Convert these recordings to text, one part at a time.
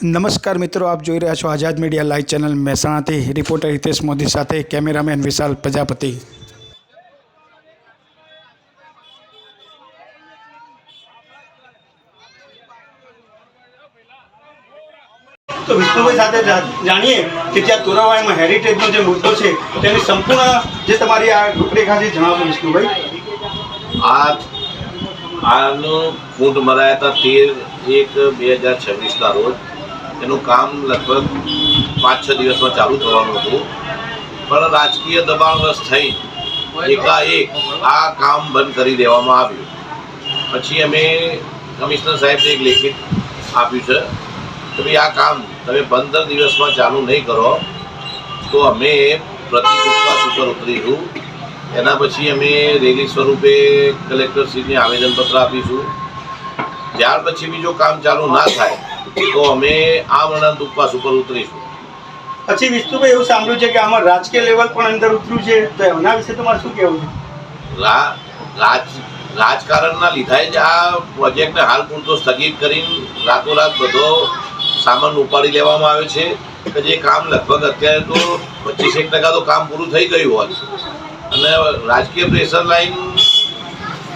નમસ્કાર મિત્રો, આપ જોઈ રહ્યા છો આઝાદ મીડિયા લાઈવ ચેનલ મહેસાણાથી રિપોર્ટર હિતેશ મોદી સાથે કેમેરામેન વિશાલ પ્રજાપતિ। તો વિષ્ણુભાઈ સાથે જાણીએ કે જ્યાં તોરાવાડીમાં હેરિટેજનો જે મુદ્દો છે તેની સંપૂર્ણ જે તમારી આ રૂપરેખા છે જણાવો વિષ્ણુભાઈ। આનો ફૂટ મરાયા હતા 13/1/2026 રોજ। એનું કામ લગભગ 5-6 દિવસમાં ચાલુ થવાનું હતું, પણ રાજકીય દબાણવશ થઈ એકાએક આ કામ બંધ કરી દેવામાં આવ્યું। પછી અમે કમિશનર સાહેબને એક લેખિત આપ્યું છે કે ભાઈ આ કામ તમે 15 દિવસમાં ચાલુ નહીં કરો તો અમે પ્રતિપક્ષ ઉપર ઉતરીશું। એના પછી અમે રેલી સ્વરૂપે કલેક્ટરશ્રીને આવેદનપત્ર આપીશું। ત્યાર પછી બીજો કામ ચાલુ ના થાય તો અમે આમરણાંત ઉપવાસ ઉપર ઉતરીશું। પછી વિષ્ણુભાઈ એવું સાંભળ્યું છે કે આમાં રાજકીય લેવલ પણ અંદર ઉતર્યું છે, તો એના વિશે તમારે શું કહેવું છે? રાજકારણના લીધે જ આ પ્રોજેક્ટને હાલ પૂરતો સ્થગિત કરીને રાતોરાત બધો સામાન ઉપાડી લેવામાં આવે છે કે જે કામ લગભગ અત્યારે તો 25% તો કામ પૂરું થઈ ગયું હોત। અને રાજકીય પ્રેશર લાઈન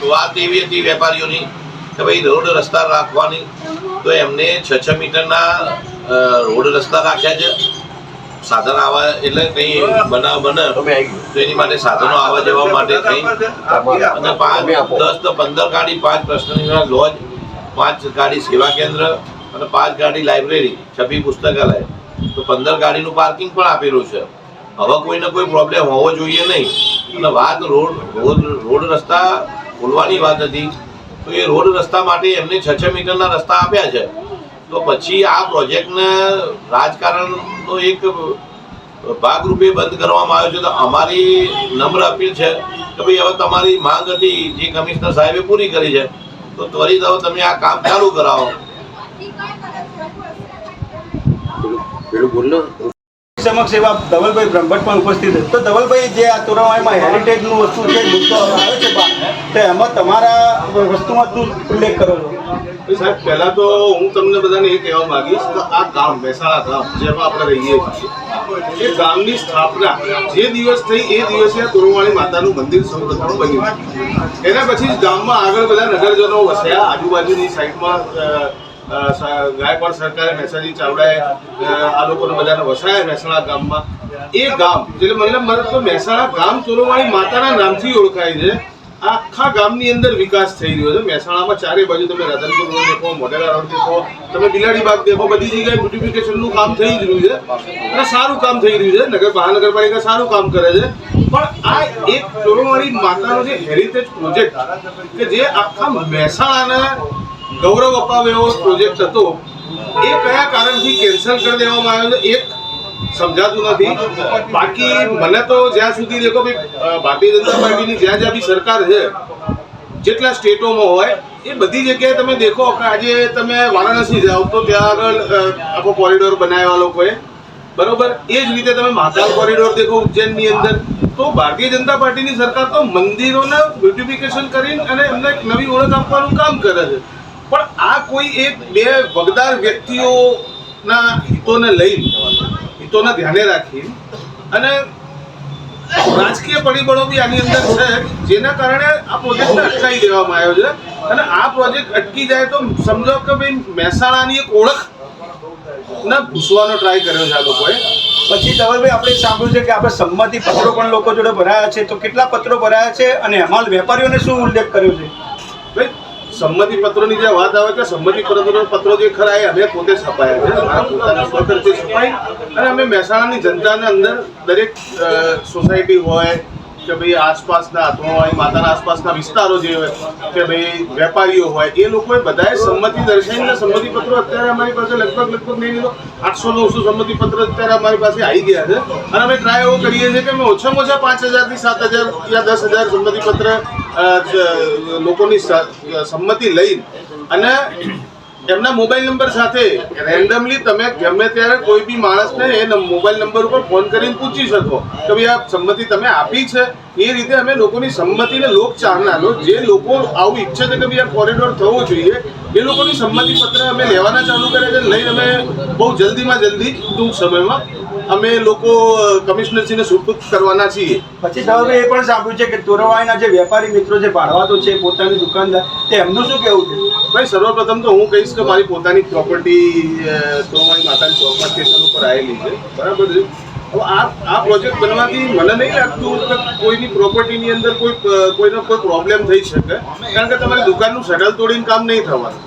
વાત એવી હતી વેપારીઓની કે ભાઈ રોડ રસ્તા રાખવાની, તો એમને 6 મીટરના રોડ રસ્તા રાખ્યા છે। સાધન આવા એટલે કંઈ બનાવ બને તો એની માટે સાધનો આવવા જવા માટે થઈ અને 10 તો 15 ગાડી, 5 પર્સનલ લોજ, 5 ગાડી સેવા કેન્દ્ર અને 5 ગાડી લાઇબ્રેરી, 26 પુસ્તકાલય, તો 15 ગાડીનું પાર્કિંગ પણ આપેલું છે। હવે કોઈને કોઈ પ્રોબ્લેમ હોવો જોઈએ નહીં। અને વાત રોડ રસ્તા ખોલવાની વાત હતી, તો એ રોડ રસ્તા માટે એમને 6 મીટરના રસ્તા આપ્યા છે। તો પછી આ પ્રોજેક્ટને રાજકારણનો એક ભાગરૂપે બંધ કરવામાં આવ્યો છે। તો અમારી નમ્ર અપીલ છે કે ભાઈ હવે તમારી માંગ હતી જે કમિશનર સાહેબે પૂરી કરી છે, તો ત્વરિત હવે તમે આ કામ ચાલુ કરાવો। સમક્ષ એવા ધવલભાઈ બ્રહ્મભટ્ટ પણ ઉપસ્થિત છે। તો ધવલભાઈ, જે આ તોરાવાડીમાં હેરિટેજનું વસ્તુ છે મુદ્દો આવ્યો છે તો એમાં તમારા વસ્તુમાં શું ઉલ્લેખ કરો છો? સાહેબ, પહેલાં તો હું તમને બધાને એ કહેવા માંગીશ કે આ ગામ મહેસાણા ગામ જેમાં આપણે રહીએ છીએ, એ ગામની સ્થાપના જે દિવસ થઈ એ દિવસે તોરવાણી માતાનું મંદિર સૌપ્રથમ બન્યું। એના પછી ગામમાં આગળ બધા નગરજનો વસ્યા। આજુબાજુની સાઈડમાં ગાયકવાડ સરકારે, મહેસાજી ચાવડાએ આ લોકોને બધાને વસાયા મહેસાણા ગામમાં। એ ગામ એટલે મતલબ તો મહેસાણા ગામ તોરવાણી માતાના નામથી ઓળખાય છે। આખા ગામની અંદર વિકાસ થઈ રહ્યો છે। મહેસાણામાં ચારે બાજુ તમે રાધનપુર રોડ દેખો, મોઢેરા રોડ દેખો, તમે બિલાડી બાગ દેખો, બધી જગ્યાએ બ્યુટિફિકેશનનું કામ થઈ જ રહ્યું છે અને સારું કામ થઈ રહ્યું છે। મહાનગરપાલિકા સારું કામ કરે છે, પણ આ એક તોરવાણી માતાનો જે હેરિટેજ પ્રોજેક્ટ કે જે આખા મહેસાણાને ગૌરવ અપાવે એવો પ્રોજેક્ટ હતો, એ કયા કારણથી કેન્સલ કરી દેવામાં આવ્યો છે એક સમજાતું નથી। બાકી મને તો જ્યાં સુધી દેખો ભાઈ, ભારતીય જનતા પાર્ટીની જ્યાં જ્યાં બી સરકાર છે, જેટલા સ્ટેટોમાં હોય એ બધી જગ્યાએ તમે દેખો કે આજે તમે વારાણસી જાઓ તો ત્યાં આગળ આખો કોરિડોર બનાવ્યા લોકોએ, બરોબર। એ જ રીતે તમે મહાકાલ કોરિડોર દેખો ઉજ્જૈનની અંદર। તો ભારતીય જનતા પાર્ટીની સરકાર તો મંદિરોને બ્યુટિફિકેશન કરીને અને એમને એક નવી ઓળખ આપવાનું કામ કરે છે, પણ આ કોઈ એક બે વગદાર વ્યક્તિઓના હિતોને ધ્યાને રાખી અને રાજકીય પરિબળો બી આની અંદર છે, જેના કારણે આ પ્રોજેક્ટને અટકાવી દેવામાં આવ્યો છે। અને આ પ્રોજેક્ટ અટકી જાય તો સમજો કે ભાઈ મહેસાણાની એક ઓળખ ના ભૂસવાનો ટ્રાય કર્યો છે આ લોકોએ। પછી ધવલભાઈ, આપણે સાંભળ્યું છે કે આપણે સંમતિ પત્રો પણ લોકો જોડે ભરાયા છે, તો કેટલા પત્રો ભરાયા છે અને એમાં વેપારીઓને શું ઉલ્લેખ કર્યો છે? ભાઈ, સંમતિ પત્રોની જે વાત આવે કે સંમતિ પત્રો જે ખરા એ અમે પોતે છપાયા છે, અમારા પોતાના સ્વખર્ચે છપાઈ અને અમે મહેસાણાની જનતાને અંદર દરેક સોસાયટી હોય કે ભાઈ આસપાસના તોરવાણી માતાના આસપાસના વિસ્તારો જે હોય કે ભાઈ વેપારીઓ હોય, એ લોકોએ બધાએ સંમતિ દર્શાવીને સંમતિ પત્રો અત્યારે અમારી પાસે લગભગ નહીં તો 800-900 સંમતિ પત્ર અત્યારે અમારી પાસે આવી ગયા છે। અને અમે ટ્રાય એવો કરીએ છીએ કે અમે ઓછામાં ઓછા 5000 થી 7000 યા 10000 સંમતિ પત્ર લોકોની સંમતિ લઈને અને એમના મોબાઈલ નંબર સાથે રેન્ડમલી તમે ગમે ત્યારે કોઈ બી માણસને એ મોબાઈલ નંબર ઉપર ફોન કરીને પૂછી શકો કે ભાઈ આ સંમતિ તમે આપી છે. એ રીતે અમે લોકોની સંમતિને લોકચાહના જે લોકો આવું ઈચ્છે છે કે ભાઈ આ કોરિડોર થવો જોઈએ એ લોકોની સંમતિ પત્ર અમે લેવાના ચાલુ કર્યા છે. લઈને અમે બહુ જલ્દીમાં જલ્દી ટૂંક સમયમાં અમે લોકો કમિશનરશ્રીને સુપુર્દ કરવાના છીએ. પછી સાહેબ એ પણ સાંભળ્યું છે કે તોરવાઈના જે વેપારી મિત્રો જે ભાડવાતો છે પોતાની દુકાનદાર તે એમનું શું કહેવું છે? ભાઈ સર્વપ્રથમ તો હું કહીશ કે મારી પોતાની પ્રોપર્ટી તોરવાણી માતાની ચોકમાં સ્ટેશન ઉપર આવેલી છે, બરાબર છે. હવે આ પ્રોજેક્ટ બનવાથી મને નહીં લાગતું કે કોઈની પ્રોપર્ટીની અંદર કોઈનો કોઈ પ્રોબ્લેમ થઈ શકે, કારણ કે તમારી દુકાનનું શટલ તોડીને કામ નહીં થવાનું.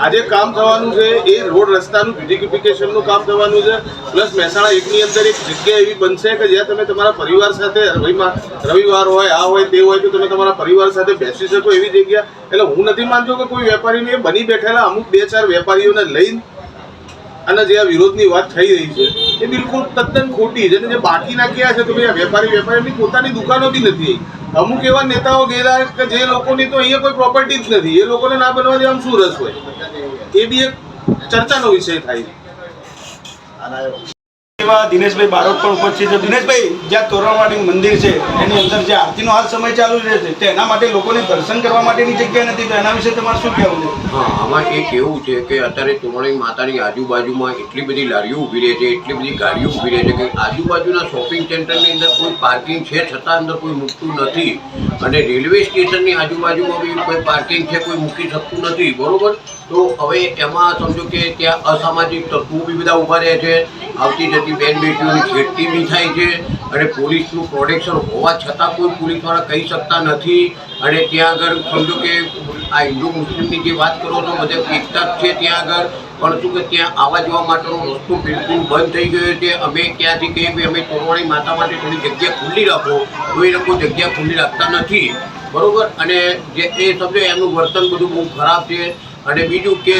આજે કામ થવાનું છે એ રોડ રસ્તાનું બ્યુટિફિકેશનનું કામ થવાનું છે. પ્લસ મહેસાણા એકની અંદર એક જગ્યા એવી બનશે કે જ્યાં તમે તમારા પરિવાર સાથે રવિવાર હોય આ હોય તે હોય તો તમે તમારા પરિવાર સાથે બેસી શકો એવી જગ્યા. એટલે હું નથી માનતો કે કોઈ વેપારીને બની બેઠેલા અમુક 2-4 વેપારીઓને લઈને અને જે આ વિરોધની વાત થઈ રહી છે એ બિલકુલ તદ્દન ખોટી છે. જે બાકીના ક્યાં છે તો ભાઈ વેપારીની પોતાની દુકાનો બી નથી. અમુક એવા નેતાઓ ગયેલા કે જે લોકોની તો અહીંયા કોઈ પ્રોપર્ટી જ નથી, એ લોકોને ના બનવા દેવામાં શું રસ હોય? એ બી એક ચર્ચાનો વિષય થાય છે. એવા દિનેશભાઈ બારોટ પણ ઉપસ્થિત છે. દિનેશભાઈ, જ્યાં તોરણવાડી મંદિર છે એની અંદર જે આરતીનો હાલ સમય ચાલુ રહે છે તે એના માટે લોકોને દર્શન કરવા માટેની જગ્યા નથી, તો એના વિશે તમારે શું કહેવું છે? હા, આમાં એક એવું છે કે અત્યારે તોરણી માતાની આજુબાજુમાં એટલી બધી લારીઓ ઊભી રહે છે, એટલી બધી ગાડીઓ ઊભી રહે છે કે આજુબાજુના શોપિંગ સેન્ટરની અંદર કોઈ પાર્કિંગ છે છતાં અંદર કોઈ મૂકતું નથી, અને રેલવે સ્ટેશનની આજુબાજુમાં બી કોઈ પાર્કિંગ છે કોઈ મૂકી શકતું નથી, બરોબર. તો હવે એમાં સમજો કે ત્યાં અસામાજિક તત્વો બી બધા ઊભા રહે છે, આવતી જતી બેન બેટીઓની છેડતી બી થાય છે, અને પોલીસનું પ્રોટેક્શન હોવા છતાં કોઈ પોલીસવાળા કહી શકતા નથી. અને ત્યાં આગળ સમજો કે આ હિન્દુ મુસ્લિમની જે વાત કરો છો બધે એકતા જ છે ત્યાં આગળ, પણ શું કે ત્યાં આવવા જવા માટેનો રસ્તો બિલકુલ બંધ થઈ ગયો છે. અમે ક્યાંથી કહીએ કે અમે તોરવાણી માતા માટે થોડી જગ્યા ખુલ્લી રાખો તો એ લોકો જગ્યા ખુલ્લી રાખતા નથી, બરાબર. અને જે એ સમજો એમનું વર્તન બધું બહુ ખરાબ છે. અને બીજું કે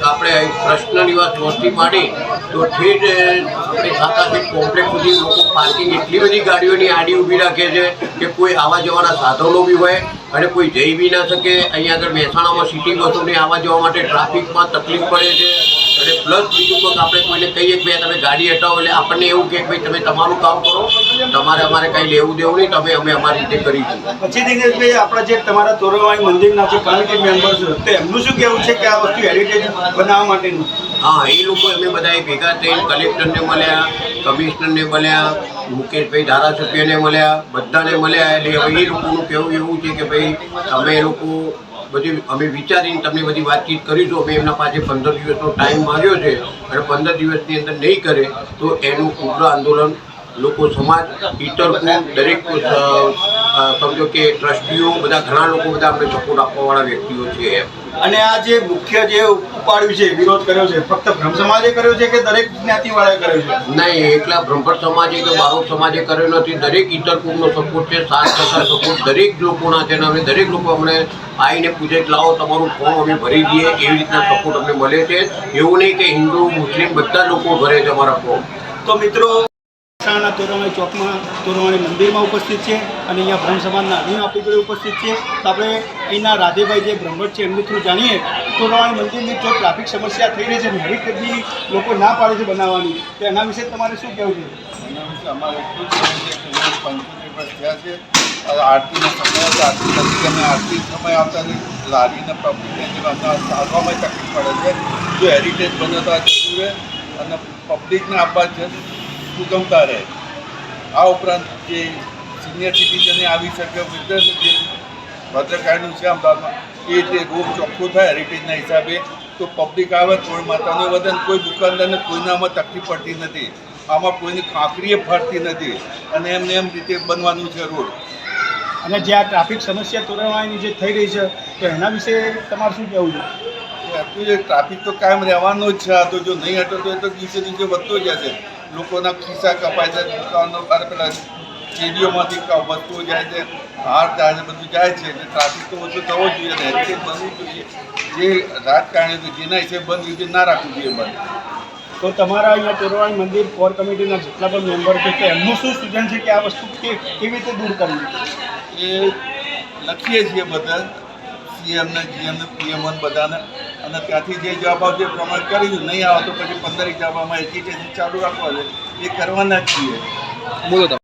આપણે કૃષ્ણ નિવાસ વસ્તી માંડી તો ઠેઠ આપણે સાતાશીટ કોમ્પ્લેક્સ સુધી લોકો પાર્કિંગ એટલી બધી ગાડીઓની આડી ઊભી રાખે છે કે કોઈ આવવા જવાના સાધનો બી હોય અને કોઈ જઈ બી ના શકે. અહીંયા આગળ મહેસાણામાં સિટી બસોને આવવા જવા માટે ટ્રાફિકમાં તકલીફ પડે છે. અને પ્લસ બીજું કંઈક આપણે કોઈને કહીએ કે ભાઈ તમે ગાડી હટાવો એટલે આપણને એવું કહે કે ભાઈ તમે તમારું કામ કરો, તમારે અમારે કંઈ લેવું દેવું નહીં, તમે અમે અમારી રીતે કરીશું. પછી દિનેશભાઈ, આપણા જે તમારા તોરણવાડી મંદિરના જે કમિટી મેમ્બર છે તો એમનું શું કહેવું છે કે આ વસ્તુ હેરિટેજ બનાવવા માટેનું? હા, એ લોકો અમે બધાએ ભેગા થઈને કલેક્ટરને મળ્યા, કમિશનરને મળ્યા, મુકેશભાઈ ધારાસભ્યને મળ્યા, બધાને મળ્યા. એટલે હવે એ લોકોનું કહેવું એવું છે કે ભાઈ તમે એ લોકો બધી અમે વિચારીને તમને બધી વાતચીત કરીશું. અમે એમના પાસે 15 દિવસનો ટાઈમ માંગ્યો છે, અને 15 દિવસની અંદર નહીં કરે તો એનું ઉગ્ર આંદોલન લોકો સમાજ ઇતર દરેક સમજો કે ટ્રસ્ટીઓ બધા ઘણા લોકો બધા અમને સપોર્ટ આપવાવાળા વ્યક્તિઓ છે. અને આ જે મુખ્ય જે ઉપાડ્યું છે વિરોધ કર્યો છે ફક્ત બ્રહ્મ સમાજે કર્યો છે કે દરેક જ્ઞાતિવાળાએ કર્યો છે? નહીં, એકલા બ્રહ્મભટ્ટ સમાજે કે બારોટ સમાજે કર્યો નથી, દરેક ઇતર કુળનો સપોર્ટ છે. 7% સપોર્ટ દરેક લોકોના છે. અને અમે દરેક લોકો અમને આવીને પૂછે કે લાવો તમારું ફોર્મ અમે ભરી દઈએ, એવી રીતના સપોર્ટ અમને મળે છે. એવું નહીં કે હિન્દુ મુસ્લિમ બધા લોકો ભરે છે અમારા ફોર્મ. તો મિત્રો, મહેસાણા તોરણવાડી ચોકમાં તોરણવાડી મંદિરમાં ઉપસ્થિત છે અને અહીંયા બ્રહ્મ સમાજના આગેવાનો આપણી જોડે ઉપસ્થિત છે. તો આપણે અહીંના રાધેભાઈ જે બ્રહ્મભટ્ટ છે એમની થ્રુ જાણીએ તોરણવાડી મંદિરની જો ટ્રાફિક સમસ્યા થઈ રહી છે, હેરિટેજની લોકો ના પાડે છે બનાવવાની, તો એના વિશે તમારે શું કહેવું છે? એના વિશે અમારે એટલું જ કહેવું છે કે 75 વર્ષ થયા છે. આરતીનો સમય હતો, આરતી નથી, અમે આરતી સમય આવતા લારીને પબ્લિકને ચાલવામાં તકલીફ પડે છે. જો હેરિટેજ બને તો આ જતું રહે અને પબ્લિકને આપવા છે સુગમતા રહે. આ ઉપરાંત જે સિનિયર સિટીઝને આવી શકે, વૃદ્ધ જે ભદ્રકાળીનું છે અમદાવાદમાં એ રીતે રોડ ચોખ્ખો થાય હેરિટેજના હિસાબે તો પબ્લિક આવે, કોઈ માતાનો વધે, કોઈ દુકાનદારને કોઈનામાં તકલીફ પડતી નથી, આમાં કોઈની ખાંકરીએ ફરતી નથી, અને એમને એમ રીતે બનવાનું છે રોડ. અને જે આ ટ્રાફિક સમસ્યા તોરણવાડીની જે થઈ રહી છે તો એના વિશે તમારે શું કહેવું છે? એકચ્યુઅલી ટ્રાફિક તો કાયમ રહેવાનો જ છે. આ તો જો નહીં હટો તો એ તો દિવસે દિવસે વધતો જશે. લોકોના ખિસ્સા કપાય છે, દુકાનો પેલા શેરીઓમાંથી વસ્તુઓ જાય છે, હાર જાય છે, બધું જાય છે. એટલે ટ્રાફિક તો ઓછો થવો જોઈએ અને હેરિટેજ બનવું જોઈએ. જે રાજકારણી જેના હિસાબે બંધ રીતે ના રાખવું જોઈએ બંધ. તો તમારા અહીંયા તોરણવાડી મંદિર કોર કમિટીના જેટલા પણ મેમ્બર છે તો એમનું શું સૂચન છે કે આ વસ્તુ કેવી રીતે દૂર કરવી? એ લખીએ છીએ બધા સીએમ ને જીએમ ને પીએમ બધાને, અને ત્યાંથી જે જવાબ આવશે એ પ્રમાણે કરીશું. નહીં આવે તો પછી 15 જવાબમાં એજ્યુકેશન ચાલુ રાખવા છે, એ કરવાના જ છીએ.